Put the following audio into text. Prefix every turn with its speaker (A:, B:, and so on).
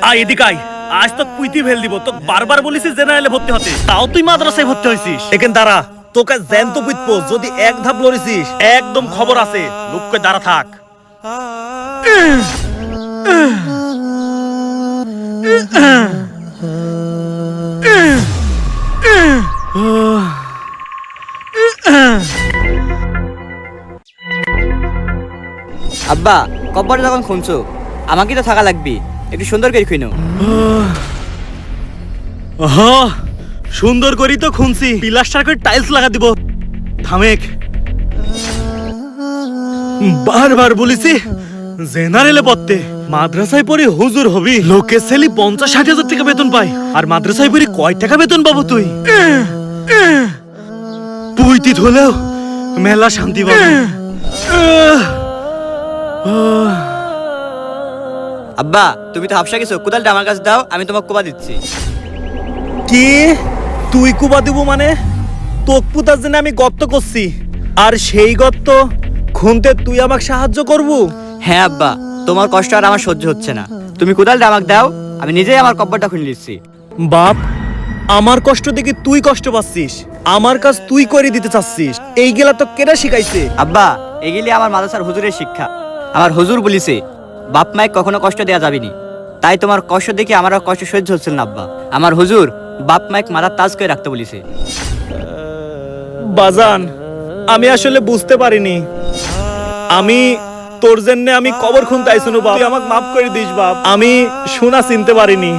A: আয় এদিকে আয়, আজ তো পুইতি ফেল দিব। তোকে বারবার বলেছিস জেনারেলে ভর্তি হতে, তাও তুই মাদ্রাসায় ভর্তি হয়েছিস। এখান দাঁড়া, তোকে জ্যান্ত পুইতবো যদি এক ধাপ লড়িছিস। একদম খবর আছে, লোককে দাঁড়া থাক।
B: আব্বা কব্বরে যখন খুঁজছো আমাকে তো থাকা লাগবে, একটু সুন্দর করে খুঁজো।
A: সুন্দর করি তো খুনছি, প্লাস্টার করে টাইলস লাগা দিব। থামেক, বারবার বলেছি জেনারেলে পড়তে। মাদ্রাসায় পড়ে হুজুর হবি, লোকের ছেলে 50-60 হাজার টাকা বেতন পায়, আর মাদ্রাসায় পড়ে কয় টাকা বেতন পাবো তুই? পুইতিত হলেও মেলা শান্তি পাবো।
B: আব্বা তুমি তো হাফসা গেছো, কোদালটা আমার কাছে দাও, আমি তোমাকে কোবা দিচ্ছি।
A: কি তুই কুবা দিব মানে? তোক পুতার জন্য আমি গর্ত করছি, আর সেই গর্ত খুনতে তুই আমাকে সাহায্য করবো?
B: হ্যাঁ আব্বা, তোমার কষ্ট আর আমার সহ্য হচ্ছে না, তুমি কোদালটা আমাকে দাও, আমি নিজেই আমার কব্বরটা খুলে নিচ্ছি।
A: বাপ, আমার কষ্ট দেখে তুই কষ্ট পাচ্ছিস, আমার কাজ তুই করে দিতে চাচ্ছিস, এইগুলা তো কেডা শিখাইছে?
B: আব্বা এগুলি আমার মাদ্রাসার হুজুরের শিক্ষা। আমার হুজুর বলিছে বাপ মায়ের কখনো কষ্ট দেওয়া যাবেনি, তাই তোমার কষ্ট দেখে আমারও কষ্ট সহ্য হচ্ছিল না আব্বা। আমার হুজুর বাপ মায়ের মাথার তাজ করে রাখতে বলিছে।
A: বাজান, আমি আসলে বুঝতে পারিনি। আমি তোর জন্য আমি কবর খুনতে আইছিনু বাপ, তুই আমাকে মাফ করে দিস বাপ, আমি শোনা চিনতে পারিনি।